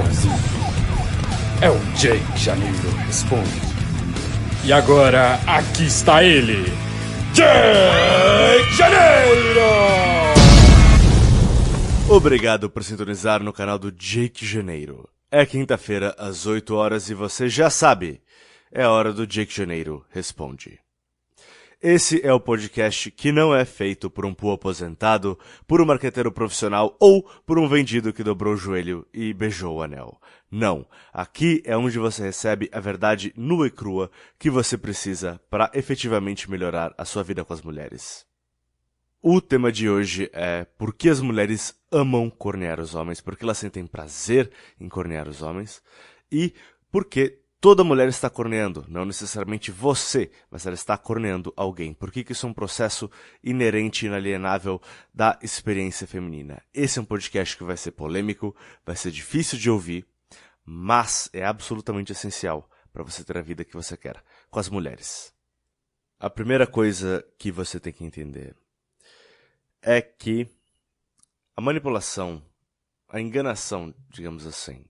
Brasil. É o Jake Janeiro Responde. E agora, aqui está ele, Jake Janeiro! Obrigado por sintonizar no canal do Jake Janeiro. É quinta-feira, às 8 horas, e você já sabe, é hora do Jake Janeiro Responde. Esse é o podcast que não é feito por um pool aposentado, por um marqueteiro profissional ou por um vendido que dobrou o joelho e beijou o anel. Não, aqui é onde você recebe a verdade nua e crua que você precisa para efetivamente melhorar a sua vida com as mulheres. O tema de hoje é por que as mulheres amam cornear os homens, por que elas sentem prazer em cornear os homens e por que toda mulher está corneando, não necessariamente você, mas ela está corneando alguém. Por que isso é um processo inerente e inalienável da experiência feminina? Esse é um podcast que vai ser polêmico, vai ser difícil de ouvir, mas é absolutamente essencial para você ter a vida que você quer com as mulheres. A primeira coisa que você tem que entender é que a manipulação, a enganação, digamos assim,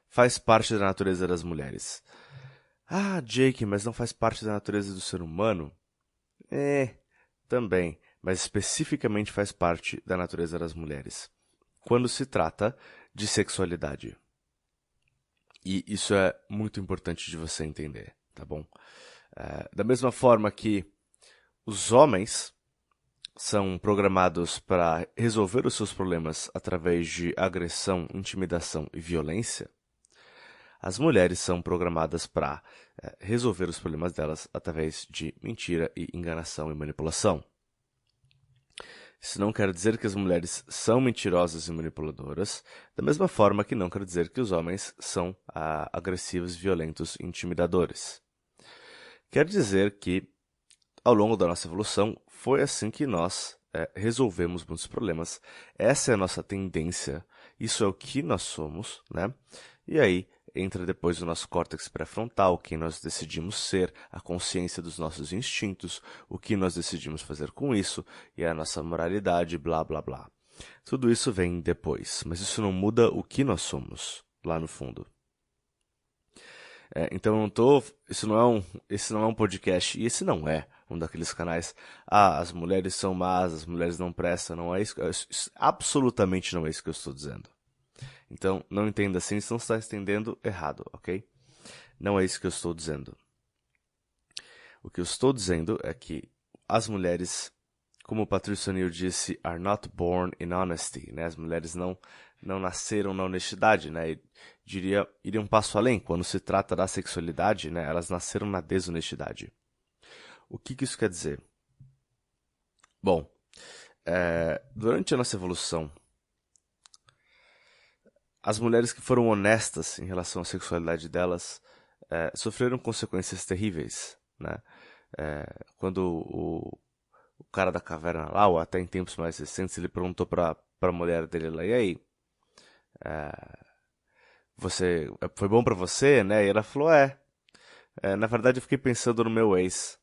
faz parte da natureza das mulheres. Ah, Jake, mas não faz parte da natureza do ser humano? Também, mas especificamente faz parte da natureza das mulheres, quando se trata de sexualidade. E isso é muito importante de você entender, tá bom? Da mesma forma que os homens são programados para resolver os seus problemas através de agressão, intimidação e violência, as mulheres são programadas para resolver os problemas delas através de mentira e enganação e manipulação. Isso não quer dizer que as mulheres são mentirosas e manipuladoras, da mesma forma que não quer dizer que os homens são agressivos, violentos e intimidadores. Quer dizer que, ao longo da nossa evolução, foi assim que nós resolvemos muitos problemas. Essa é a nossa tendência, isso é o que nós somos, né? E aí entra depois o nosso córtex pré-frontal, quem nós decidimos ser, a consciência dos nossos instintos, o que nós decidimos fazer com isso, e a nossa moralidade, blá, blá, blá. Tudo isso vem depois, mas isso não muda o que nós somos, lá no fundo. Então esse não é um podcast, e esse não é um daqueles canais, as mulheres são más, as mulheres não prestam, não é isso, absolutamente não é isso que eu estou dizendo. Então, não entenda assim, senão você está entendendo errado, ok? Não é isso que eu estou dizendo. O que eu estou dizendo é que as mulheres, como o Patrice O'Neal disse, are not born in honesty, né? As mulheres não nasceram na honestidade, né? Iria um passo além, quando se trata da sexualidade, né? Elas nasceram na desonestidade. O que isso quer dizer? Bom, durante a nossa evolução, as mulheres que foram honestas em relação à sexualidade delas sofreram consequências terríveis, né? Quando o cara da caverna lá, ou até em tempos mais recentes, ele perguntou para a mulher dele lá, e aí, foi bom para você, né? E ela falou, na verdade eu fiquei pensando no meu ex,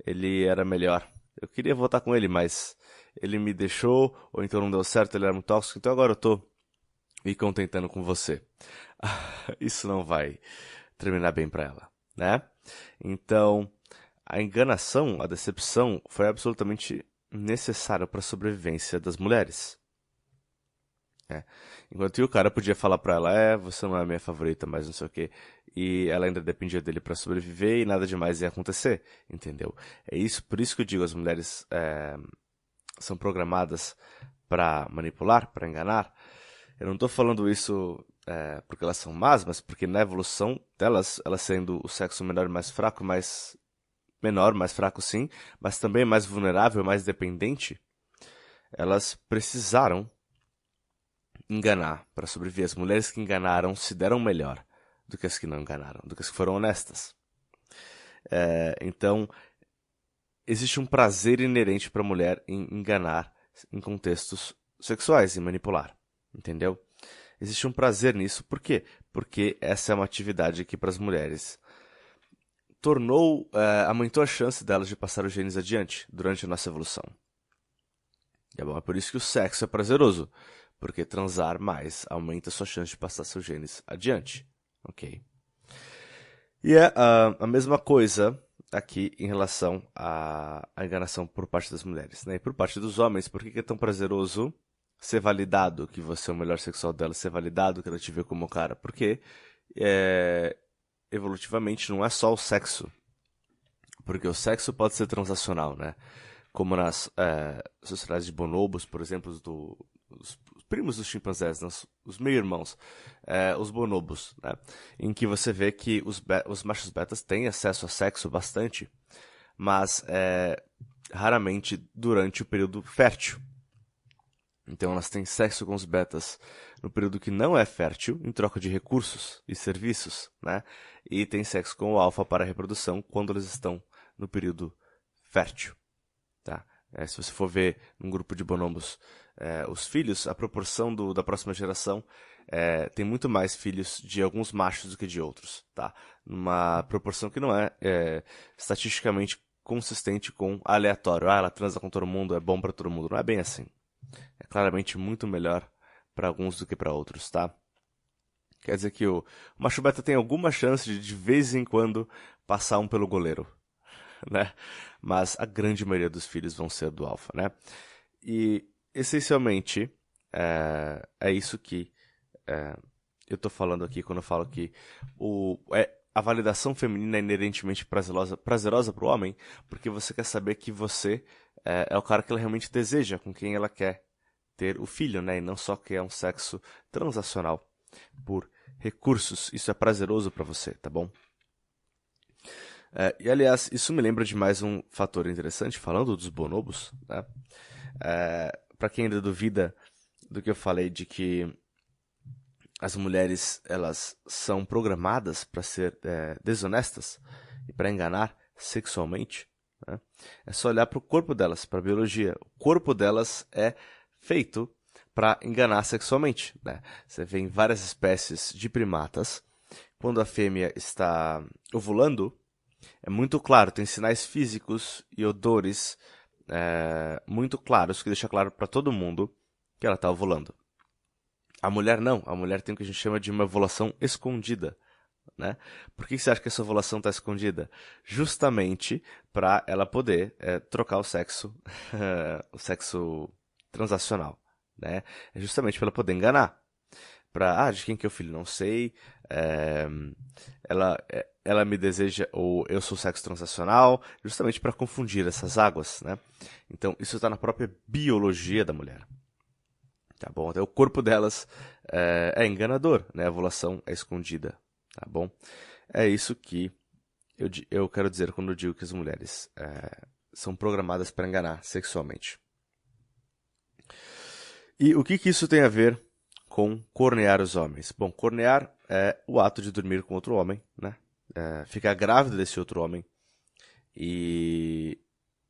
ele era melhor. Eu queria voltar com ele, mas ele me deixou, ou então não deu certo, ele era muito tóxico, então agora eu tô me contentando com você. Isso não vai terminar bem para ela, né? Então, a enganação, a decepção foi absolutamente necessária para a sobrevivência das mulheres. Enquanto o cara podia falar para ela, você não é a minha favorita, mas não sei o quê, e ela ainda dependia dele para sobreviver e nada demais ia acontecer, entendeu? Por isso que eu digo, as mulheres são programadas para manipular, para enganar. Eu não estou falando isso porque elas são más, mas porque na evolução delas, elas sendo o sexo menor e mais fraco, menor, mais fraco sim, mas também mais vulnerável, mais dependente, elas precisaram enganar para sobreviver. As mulheres que enganaram se deram melhor do que as que não enganaram, do que as que foram honestas. Então, existe um prazer inerente para a mulher em enganar em contextos sexuais e manipular. Entendeu? Existe um prazer nisso. Por quê? Porque essa é uma atividade que para as mulheres aumentou a chance delas de passar os genes adiante durante a nossa evolução. É por isso que o sexo é prazeroso. Porque transar mais aumenta a sua chance de passar seus genes adiante, ok? E é a mesma coisa aqui em relação à enganação por parte das mulheres, né? E por parte dos homens, por que é tão prazeroso ser validado que você é o melhor sexual dela, ser validado que ela te vê como cara? Porque evolutivamente não é só o sexo. Porque o sexo pode ser transacional, né? Como nas sociedades de bonobos, por exemplo, os primos dos chimpanzés, né? Os meio-irmãos, os bonobos, né? Em que você vê que os machos betas têm acesso a sexo bastante, mas raramente durante o período fértil. Então elas têm sexo com os betas no período que não é fértil, em troca de recursos e serviços, né? E tem sexo com o alfa para a reprodução quando eles estão no período fértil. Tá? Se você for ver um grupo de bonobos, os filhos, a proporção da próxima geração tem muito mais filhos de alguns machos do que de outros. Tá? Numa proporção que não é estatisticamente consistente com aleatório. Ela transa com todo mundo, é bom para todo mundo. Não é bem assim. É claramente muito melhor para alguns do que para outros, tá? Quer dizer que o macho beta tem alguma chance de vez em quando passar um pelo goleiro, né? Mas a grande maioria dos filhos vão ser do alfa, né? E essencialmente é isso que eu estou falando aqui quando eu falo que a validação feminina é inerentemente prazerosa para o homem, porque você quer saber que você é o cara que ela realmente deseja, com quem ela quer ter o filho, né? E não só que é um sexo transacional por recursos. Isso é prazeroso para você, tá bom? E aliás, isso me lembra de mais um fator interessante, falando dos bonobos, né? Para quem ainda duvida do que eu falei de que as mulheres elas são programadas para ser desonestas e para enganar sexualmente, né? É só olhar para o corpo delas, para a biologia. O corpo delas é feito para enganar sexualmente, né? Você vê em várias espécies de primatas, quando a fêmea está ovulando, é muito claro, tem sinais físicos e odores muito claros, que deixa claro para todo mundo que ela está ovulando. A mulher não, a mulher tem o que a gente chama de uma ovulação escondida, né? Por que você acha que essa ovulação está escondida? Justamente para ela poder trocar o sexo, o sexo transacional, né? É justamente para ela poder enganar. De quem que é o filho? Não sei. Ela me deseja, ou eu sou sexo transacional, justamente para confundir essas águas, né? Então, isso está na própria biologia da mulher. Tá bom? Até o corpo delas é enganador, né? A ovulação é escondida, tá bom? É isso que eu quero dizer quando eu digo que as mulheres são programadas para enganar sexualmente. E o que isso tem a ver com cornear os homens? Bom, cornear é o ato de dormir com outro homem, né? Ficar grávida desse outro homem e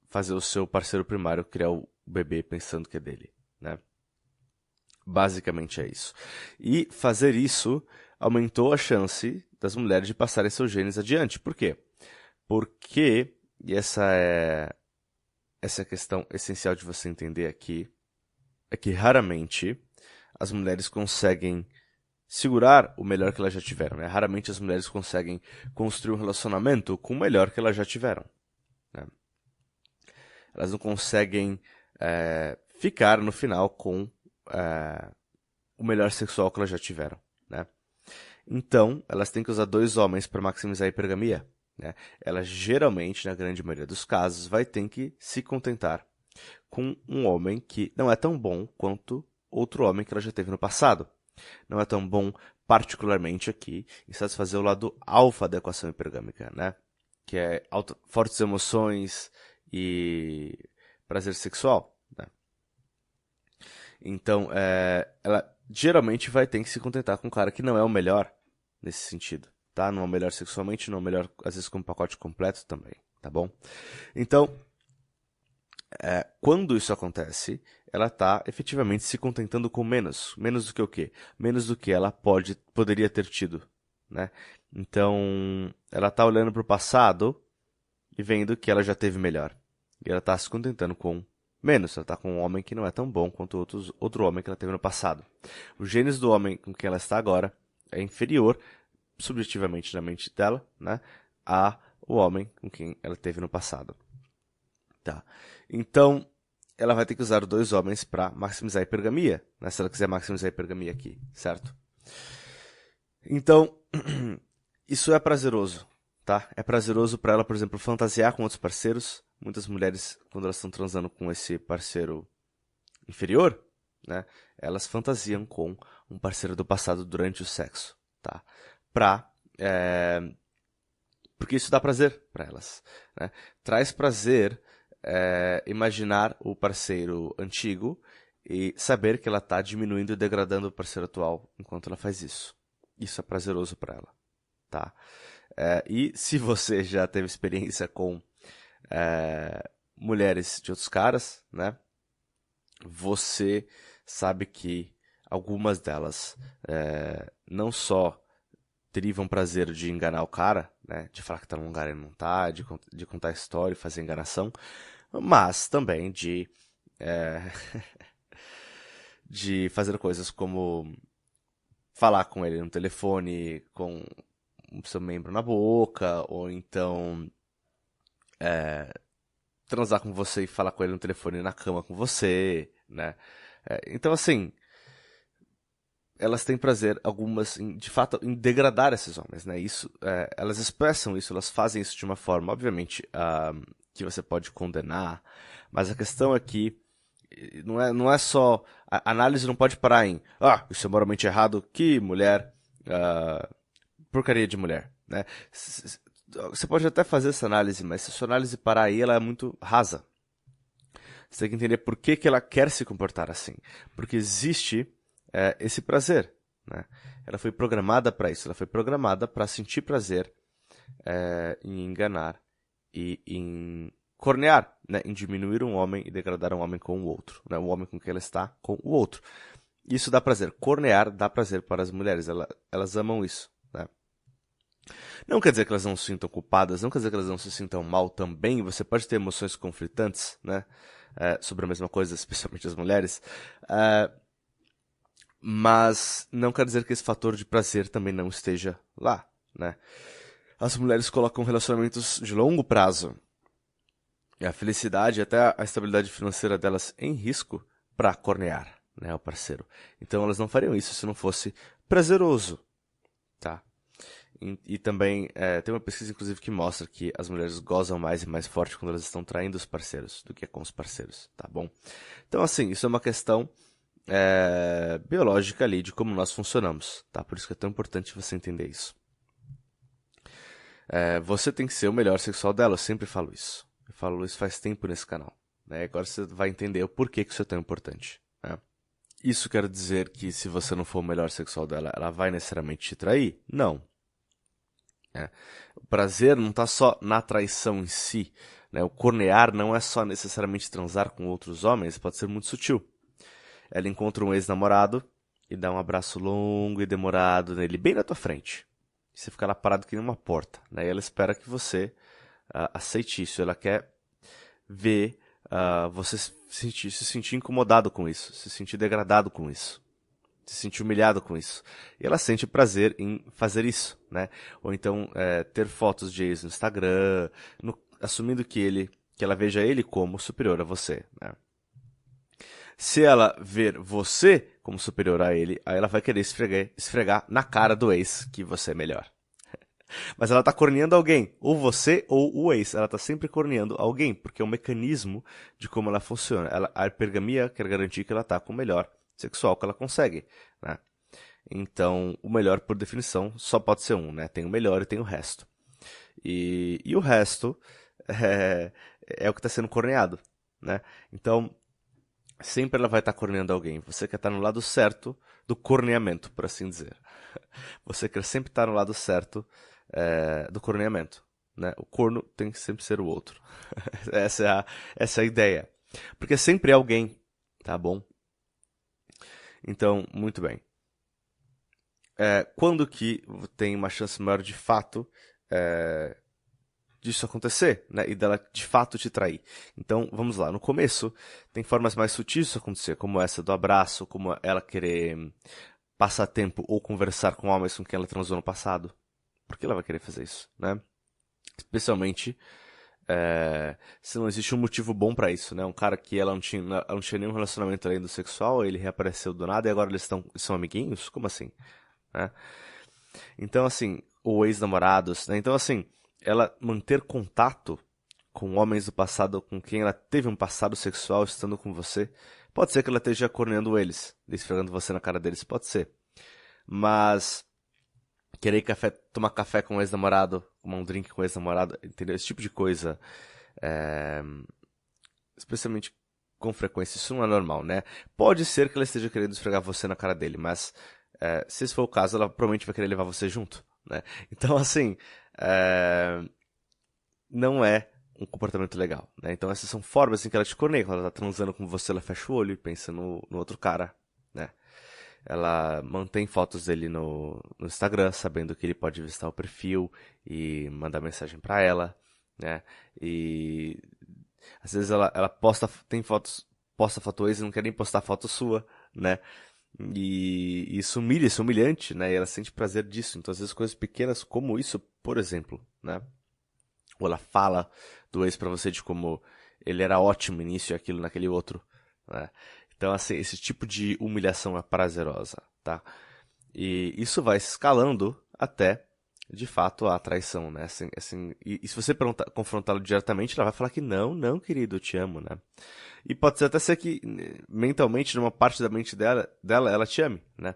fazer o seu parceiro primário criar o bebê pensando que é dele, né? Basicamente é isso. E fazer isso aumentou a chance das mulheres de passarem seus genes adiante. Por quê? Porque, e essa é a questão essencial de você entender aqui, é que raramente as mulheres conseguem segurar o melhor que elas já tiveram, né? Raramente as mulheres conseguem construir um relacionamento com o melhor que elas já tiveram, né? Elas não conseguem ficar no final com o melhor sexual que elas já tiveram, né? Então, elas têm que usar 2 homens para maximizar a hipergamia, né? Elas geralmente, na grande maioria dos casos, vai ter que se contentar com um homem que não é tão bom quanto outro homem que ela já teve no passado. Não é tão bom, particularmente aqui, em satisfazer o lado alfa da equação hipergâmica, né? Que é fortes emoções e prazer sexual, né? Então, ela geralmente vai ter que se contentar com um cara que não é o melhor nesse sentido, tá? Não é o melhor sexualmente, não é o melhor, às vezes, com um pacote completo também, tá bom? Então, quando isso acontece, ela está efetivamente se contentando com menos. Menos do que o quê? Menos do que ela poderia ter tido, né? Então, ela está olhando para o passado e vendo que ela já teve melhor. E ela está se contentando com menos. Ela está com um homem que não é tão bom quanto outro homem que ela teve no passado. O genes do homem com quem ela está agora é inferior, subjetivamente na mente dela, né, a o homem com quem ela teve no passado. Tá. Então, ela vai ter que usar 2 homens para maximizar a hipergamia, né, se ela quiser maximizar a hipergamia aqui, certo? Então, isso é prazeroso, tá? É prazeroso para ela, por exemplo, fantasiar com outros parceiros. Muitas mulheres, quando elas estão transando com esse parceiro inferior, né, elas fantasiam com um parceiro do passado durante o sexo, tá? Porque isso dá prazer para elas, né? Traz prazer imaginar o parceiro antigo e saber que ela está diminuindo e degradando o parceiro atual enquanto ela faz isso. Isso é prazeroso para ela, tá? E se você já teve experiência com mulheres de outros caras, né? Você sabe que algumas delas não só teriam prazer de enganar o cara, né? De falar que tá num lugar e não tá, de contar história e fazer enganação, mas também de de fazer coisas como falar com ele no telefone com o seu membro na boca, ou então transar com você e falar com ele no telefone na cama com você, né? Então, assim, elas têm prazer, algumas, de fato, em degradar esses homens, né? Isso, elas expressam isso, elas fazem isso de uma forma, obviamente, que você pode condenar, mas a questão é que não é só... A análise não pode parar em, isso é moralmente errado, que mulher, porcaria de mulher, né? Você pode até fazer essa análise, mas se a sua análise parar aí, ela é muito rasa. Você tem que entender por que ela quer se comportar assim. Porque existe esse prazer, né? Ela foi programada para isso. Ela foi programada para sentir prazer em enganar e em cornear, né? Em diminuir um homem e degradar um homem com o outro, né? O homem com quem ela está com o outro. Isso dá prazer. Cornear dá prazer para as mulheres. Elas amam isso, né? Não quer dizer que elas não se sintam culpadas, não quer dizer que elas não se sintam mal também. Você pode ter emoções conflitantes, né? Sobre a mesma coisa, especialmente as mulheres. Mas não quer dizer que esse fator de prazer também não esteja lá, né? As mulheres colocam relacionamentos de longo prazo e a felicidade e até a estabilidade financeira delas em risco para cornear, né, o parceiro. Então elas não fariam isso se não fosse prazeroso, tá? E também tem uma pesquisa, inclusive, que mostra que as mulheres gozam mais e mais forte quando elas estão traindo os parceiros do que com os parceiros, tá bom? Então, assim, isso é uma questão biológica ali de como nós funcionamos, tá? Por isso que é tão importante você entender isso. Você tem que ser o melhor sexual dela, eu sempre falo isso. Eu falo isso faz tempo nesse canal, né? Agora você vai entender o porquê que isso é tão importante, né? Isso quer dizer que se você não for o melhor sexual dela, ela vai necessariamente te trair? Não. O prazer não está só na traição em si, né? O cornear não é só necessariamente transar com outros homens, pode ser muito sutil. Ela encontra um ex-namorado e dá um abraço longo e demorado nele, bem na tua frente. Você fica lá parado que nem uma porta, né? E ela espera que você aceite isso. Ela quer ver você se sentir incomodado com isso, se sentir degradado com isso, se sentir humilhado com isso. E ela sente prazer em fazer isso, né? Ou então ter fotos de ex no Instagram, assumindo que ela veja ele como superior a você, né? Se ela ver você como superior a ele, aí ela vai querer esfregar na cara do ex que você é melhor. Mas ela tá corneando alguém, ou você ou o ex. Ela tá sempre corneando alguém, porque é um mecanismo de como ela funciona. A hipergamia quer garantir que ela tá com o melhor sexual que ela consegue, né? Então, o melhor, por definição, só pode ser um, né? Tem o melhor e tem o resto. E o resto é o que está sendo corneado, né? Então, sempre ela vai estar corneando alguém. Você quer estar no lado certo do corneamento, por assim dizer. Você quer sempre estar no lado certo do corneamento, né? O corno tem que sempre ser o outro. essa é a ideia. Porque sempre é alguém, tá bom? Então, muito bem. Quando que tem uma chance maior de fato disso acontecer, né? E dela de fato te trair. Então, vamos lá. No começo, tem formas mais sutis disso acontecer, como essa do abraço, como ela querer passar tempo ou conversar com homens com quem ela transou no passado. Por que ela vai querer fazer isso, né? Especialmente se não existe um motivo bom pra isso, né? Um cara que ela não tinha nenhum relacionamento além do sexual, ele reapareceu do nada e agora eles são amiguinhos? Como assim? Né? Então, assim, ou ex-namorados, né? Então, assim, ela manter contato com homens do passado com quem ela teve um passado sexual estando com você, pode ser que ela esteja corneando eles, esfregando você na cara deles, pode ser. Mas querer tomar café com um ex-namorado, tomar um drink com um ex-namorado, entendeu? Esse tipo de coisa, especialmente com frequência, isso não é normal, né? Pode ser que ela esteja querendo esfregar você na cara dele, mas se esse for o caso, ela provavelmente vai querer levar você junto, né? Então, assim, não é um comportamento legal, né? Então, essas são formas em que ela te corneia. Quando ela tá transando com você, ela fecha o olho e pensa no outro cara, né? Ela mantém fotos dele no Instagram, sabendo que ele pode visitar o perfil e mandar mensagem pra ela, né? E às vezes ela tem fotos, posta foto ex e não quer nem postar foto sua, né? E isso humilha, isso é humilhante, né? E ela sente prazer disso. Então, às vezes, coisas pequenas como isso, por exemplo, né? Ou ela fala do ex pra você de como ele era ótimo no início e aquilo naquele outro, né? Então, assim, esse tipo de humilhação é prazerosa, tá? E isso vai escalando até, de fato, a traição, né? E se você confrontá-lo diretamente, ela vai falar que não, não, querido, eu te amo, né? E pode até ser que, mentalmente, numa parte da mente dela, ela te ame, né?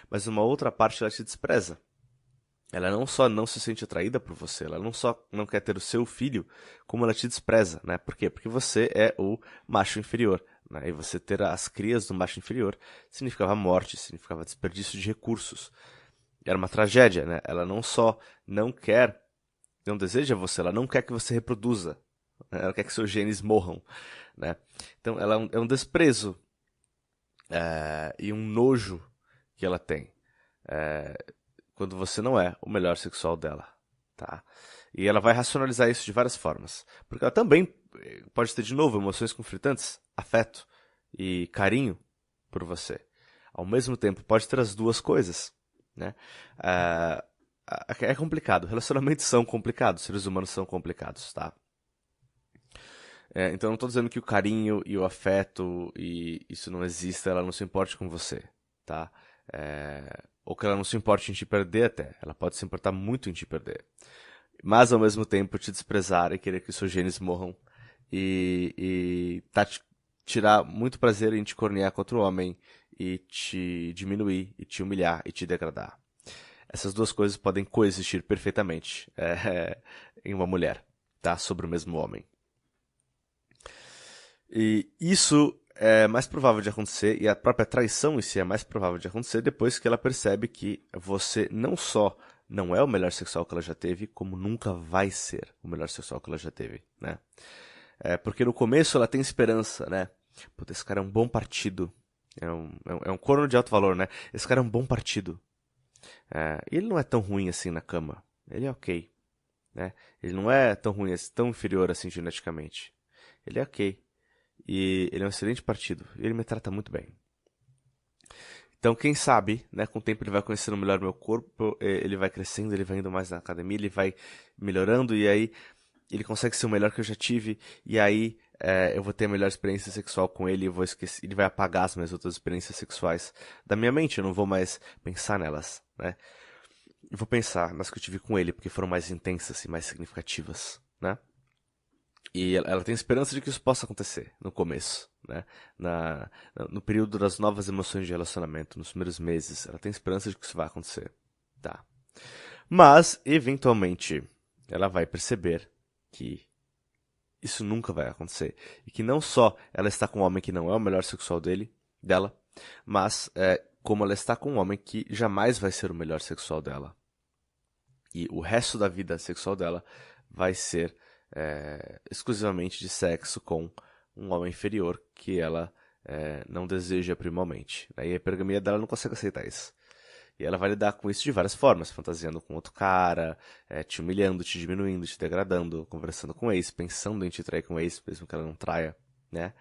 Mas numa outra parte, ela te despreza. Ela não só não se sente atraída por você, ela não só não quer ter o seu filho, como ela te despreza, né? Por quê? Porque você é o macho inferior, né? E você ter as crias do macho inferior significava morte, significava desperdício de recursos. Era uma tragédia, né? Ela não só não deseja você, ela não quer que você reproduza, né? Ela quer que seus genes morram, né? Então, ela é um desprezo e um nojo que ela tem. Quando você não é o melhor sexual dela, tá? E ela vai racionalizar isso de várias formas. Porque ela também pode ter, de novo, emoções conflitantes, afeto e carinho por você. Ao mesmo tempo, pode ter as duas coisas, né? É complicado. Relacionamentos são complicados. Seres humanos são complicados, tá? Então, eu não estou dizendo que o carinho e o afeto e isso não exista, ela não se importe com você, tá? Ou que ela não se importe em te perder até. Ela pode se importar muito em te perder. Mas, ao mesmo tempo, te desprezar e querer que os seus genes morram e tirar muito prazer em te cornear contra o homem e te diminuir, e te humilhar, e te degradar. Essas duas coisas podem coexistir perfeitamente em uma mulher, tá? Sobre o mesmo homem. E isso é mais provável de acontecer, e a própria traição em si é mais provável de acontecer depois que ela percebe que você não só não é o melhor sexual que ela já teve, como nunca vai ser o melhor sexual que ela já teve, né? Porque no começo ela tem esperança, né? Puta, esse cara é um bom partido. É um corno de alto valor, né? Esse cara é um bom partido. E ele não é tão ruim assim na cama. Ele é ok, né? Ele não é tão ruim, tão inferior assim geneticamente. Ele é ok. E ele é um excelente partido. E ele me trata muito bem. Então, quem sabe, né, com o tempo ele vai conhecendo melhor o meu corpo, ele vai crescendo, ele vai indo mais na academia, ele vai melhorando, e aí ele consegue ser o melhor que eu já tive, e aí eu vou ter a melhor experiência sexual com ele, eu vou esquecer, ele vai apagar as minhas outras experiências sexuais da minha mente, eu não vou mais pensar nelas, né? Eu vou pensar nas que eu tive com ele, porque foram mais intensas e mais significativas, né? E ela tem esperança de que isso possa acontecer no começo, né? No período das novas emoções de relacionamento, nos primeiros meses, ela tem esperança de que isso vai acontecer, tá? Mas, eventualmente, ela vai perceber que isso nunca vai acontecer. E que não só ela está com um homem que não é o melhor sexual dela, mas como ela está com um homem que jamais vai ser o melhor sexual dela. E o resto da vida sexual dela vai ser exclusivamente de sexo com um homem inferior que ela não deseja primalmente. E a hipergamia dela não consegue aceitar isso. E ela vai lidar com isso de várias formas, fantasiando com outro cara, te humilhando, te diminuindo, te degradando, conversando com o ex, pensando em te trair com o ex, mesmo que ela não traia, né?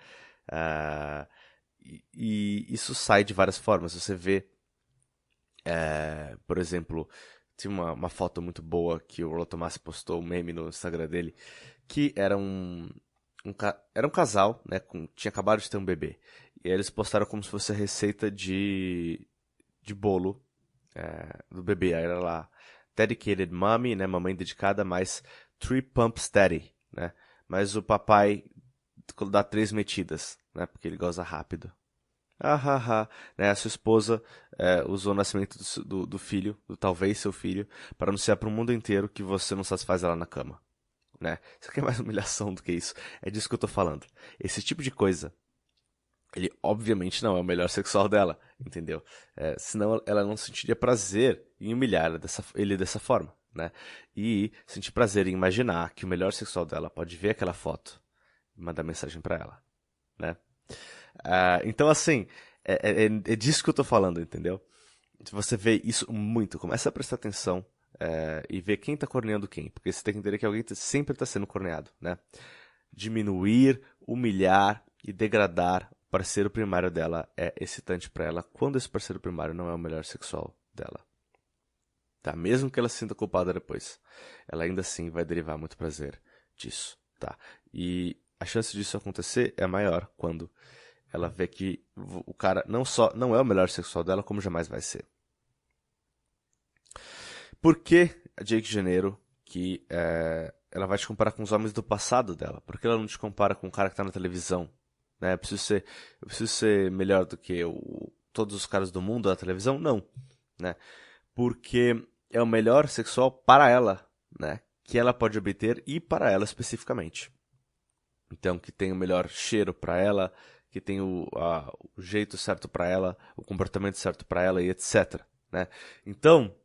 E isso sai de várias formas. Você vê, por exemplo, tinha uma foto muito boa que o Rollo Tomassi postou, um meme no Instagram dele, que era era um casal, né, tinha acabado de ter um bebê. E aí eles postaram como se fosse a receita de bolo do bebê. Aí era lá, dedicated mommy, né, mamãe dedicada, mais 3 pumps daddy, né, mas o papai dá 3 metidas, né, porque ele goza rápido. Né, a sua esposa usou o nascimento do filho, do talvez seu filho, para anunciar para o mundo inteiro que você não satisfaz ela na cama. Né? Isso aqui é mais humilhação do que isso. É disso que eu tô falando. Esse tipo de coisa, ele obviamente não é o melhor sexual dela, entendeu? Senão ela não sentiria prazer em humilhar ele dessa forma, né? E sentir prazer em imaginar que o melhor sexual dela pode ver aquela foto e mandar mensagem pra ela, né? Então, assim, é disso que eu tô falando, entendeu? Você vê isso muito, começa a prestar atenção e ver quem tá corneando quem, porque você tem que entender que alguém sempre tá sendo corneado, né? Diminuir, humilhar e degradar o parceiro primário dela é excitante pra ela, quando esse parceiro primário não é o melhor sexual dela. Tá? Mesmo que ela se sinta culpada depois, ela ainda assim vai derivar muito prazer disso, tá? E a chance disso acontecer é maior quando ela vê que o cara não só não é o melhor sexual dela, como jamais vai ser. Por que a Jake Janeiro que ela vai te comparar com os homens do passado dela? Por que ela não te compara com o cara que tá na televisão? Né? Eu preciso ser melhor do que todos os caras do mundo na televisão? Não. Né? Porque é o melhor sexual para ela, né? Que ela pode obter e para ela especificamente. Então, que tem o melhor cheiro para ela, que tem o jeito certo para ela, o comportamento certo para ela e etc. Né? Então,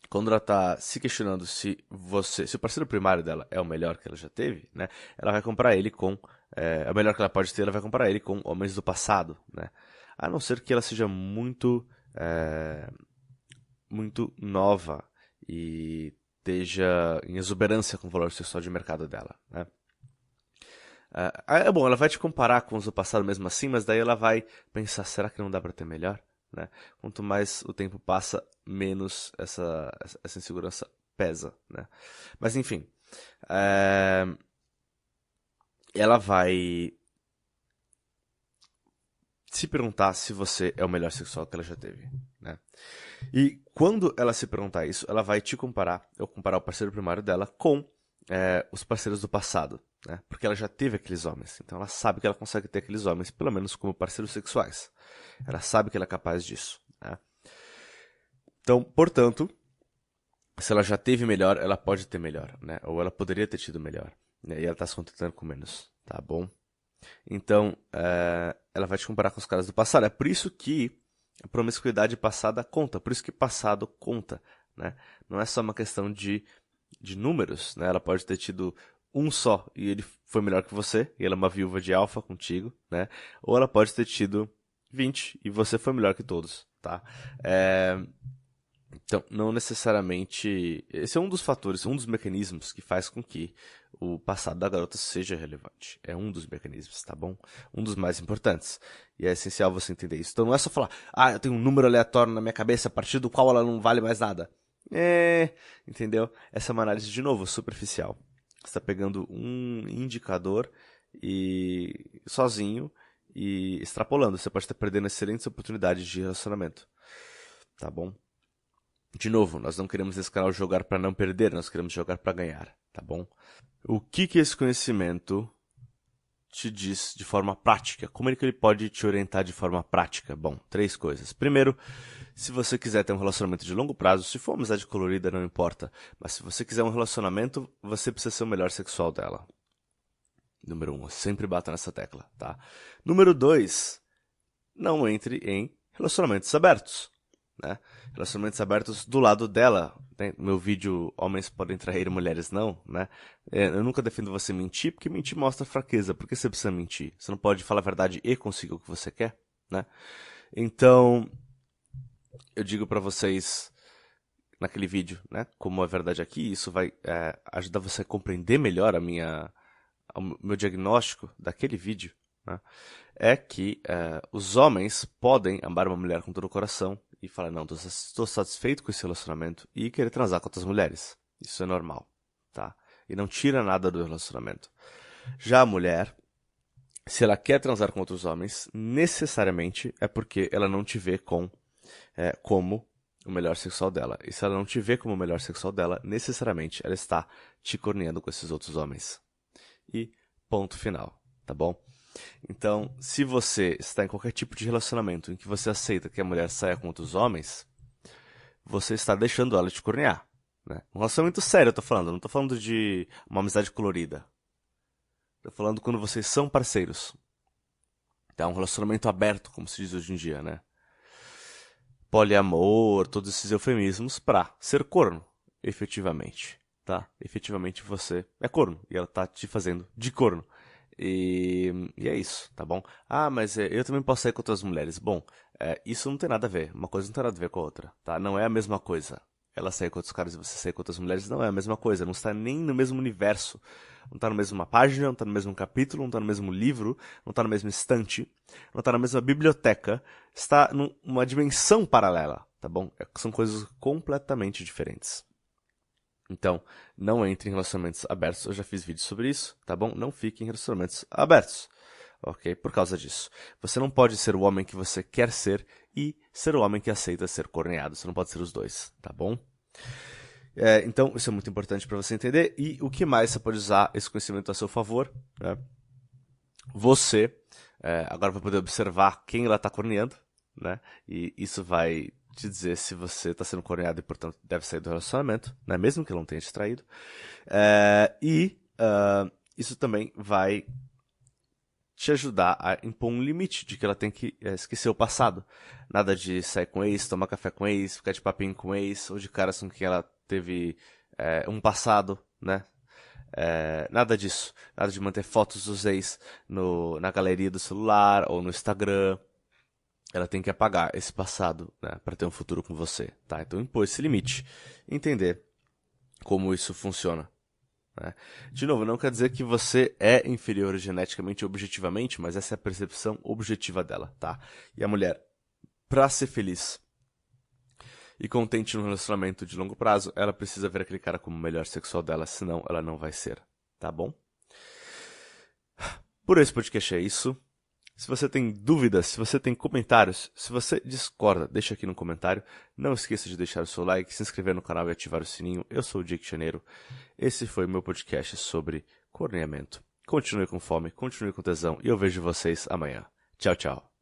quando ela tá se questionando se o parceiro primário dela é o melhor que ela já teve, né? Ela vai comparar ele com o melhor que ela pode ter, ela vai comparar ele com homens do passado, né? A não ser que ela seja muito muito nova e esteja em exuberância com o valor sexual de mercado dela, né? Bom, ela vai te comparar com os do passado mesmo assim, mas daí ela vai pensar, será que não dá pra ter melhor? Né? Quanto mais o tempo passa, menos essa insegurança pesa, né? Mas enfim, ela vai se perguntar se você é o melhor sexual que ela já teve, né? E quando ela se perguntar isso, ela vai te comparar, ou comparar o parceiro primário dela com os parceiros do passado, né? Porque ela já teve aqueles homens, então ela sabe que ela consegue ter aqueles homens, pelo menos como parceiros sexuais. Ela sabe que ela é capaz disso, né? Então, portanto, se ela já teve melhor, ela pode ter melhor, né? Ou ela poderia ter tido melhor, né? E ela está se contentando com menos, tá bom? Então, ela vai te comparar com os caras do passado. É por isso que a promiscuidade passada conta, por isso que passado conta, né? Não é só uma questão de números, né? Ela pode ter tido um só e ele foi melhor que você, e ela é uma viúva de alfa contigo, né? Ou ela pode ter tido 20 e você foi melhor que todos, tá? Então, não necessariamente... Esse é um dos fatores, um dos mecanismos que faz com que o passado da garota seja relevante. É um dos mecanismos, tá bom? Um dos mais importantes. E é essencial você entender isso. Então não é só falar, eu tenho um número aleatório na minha cabeça a partir do qual ela não vale mais nada. Entendeu? Essa é uma análise, de novo, superficial. Você está pegando um indicador e sozinho e extrapolando. Você pode estar perdendo excelentes oportunidades de relacionamento. Tá bom? De novo, nós não queremos esse canal jogar para não perder, nós queremos jogar para ganhar, tá bom? O que esse conhecimento te diz de forma prática? Como é que ele pode te orientar de forma prática? Bom, 3 coisas. Primeiro, se você quiser ter um relacionamento de longo prazo, se for uma amizade colorida, não importa, mas se você quiser um relacionamento, você precisa ser o melhor sexual dela. Número 1, eu sempre bato nessa tecla, tá? Número 2, não entre em relacionamentos abertos. Né? Relacionamentos abertos do lado dela. Né? No meu vídeo, homens podem trair, mulheres não. Né? Eu nunca defendo você mentir, porque mentir mostra fraqueza. Por que você precisa mentir? Você não pode falar a verdade e conseguir o que você quer. Né? Então, eu digo pra vocês naquele vídeo, né, como é verdade aqui, isso vai ajudar você a compreender melhor o meu diagnóstico daquele vídeo, né, é que os homens podem amar uma mulher com todo o coração e falar, não, estou satisfeito com esse relacionamento e querer transar com outras mulheres. Isso é normal, tá? E não tira nada do relacionamento. Já a mulher, se ela quer transar com outros homens, necessariamente é porque ela não te vê como o melhor sexual dela. E se ela não te vê como o melhor sexual dela, necessariamente ela está te corneando com esses outros homens. E ponto final, tá bom? Então, se você está em qualquer tipo de relacionamento em que você aceita que a mulher saia com outros homens, você está deixando ela te cornear, né? Um relacionamento sério, eu tô falando. Eu não tô falando de uma amizade colorida. Tô falando quando vocês são parceiros. Tá? Um relacionamento aberto, como se diz hoje em dia, né? Poliamor, todos esses eufemismos pra ser corno, efetivamente, tá? Efetivamente você é corno e ela tá te fazendo de corno. E é isso, tá bom? Ah, mas eu também posso sair com outras mulheres. Bom, isso não tem nada a ver. Uma coisa não tem nada a ver com a outra, tá? Não é a mesma coisa. Ela sair com outros caras e você sair com outras mulheres não é a mesma coisa. Não está nem no mesmo universo. Não está na mesma página, não está no mesmo capítulo, não está no mesmo livro, não está na mesma estante, não está na mesma biblioteca. Está numa dimensão paralela, tá bom? São coisas completamente diferentes. Então, não entre em relacionamentos abertos. Eu já fiz vídeo sobre isso, tá bom? Não fique em relacionamentos abertos, ok? Por causa disso. Você não pode ser o homem que você quer ser e ser o homem que aceita ser corneado. Você não pode ser os dois, tá bom? Então, isso é muito importante para você entender. E o que mais você pode usar esse conhecimento a seu favor? Né? Você agora vai poder observar quem ela está corneando, né? E isso vai te dizer se você está sendo corneado e, portanto, deve sair do relacionamento, né? Mesmo que ele não tenha te traído. Isso também vai te ajudar a impor um limite de que ela tem que esquecer o passado. Nada de sair com ex, tomar café com ex, ficar de papinho com ex, ou de caras com quem ela teve um passado, né? Nada disso. Nada de manter fotos dos ex na galeria do celular ou no Instagram. Ela tem que apagar esse passado, né, para ter um futuro com você, tá? Então impor esse limite, entender como isso funciona, né? De novo, não quer dizer que você é inferior geneticamente ou objetivamente, mas essa é a percepção objetiva dela, tá? E a mulher, para ser feliz e contente no relacionamento de longo prazo, ela precisa ver aquele cara como o melhor sexual dela, senão ela não vai ser, tá bom? Por esse podcast é isso. Se você tem dúvidas, se você tem comentários, se você discorda, deixa aqui no comentário. Não esqueça de deixar o seu like, se inscrever no canal e ativar o sininho. Eu sou o Jake Janeiro. Esse foi o meu podcast sobre corneamento. Continue com fome, continue com tesão e eu vejo vocês amanhã. Tchau, tchau.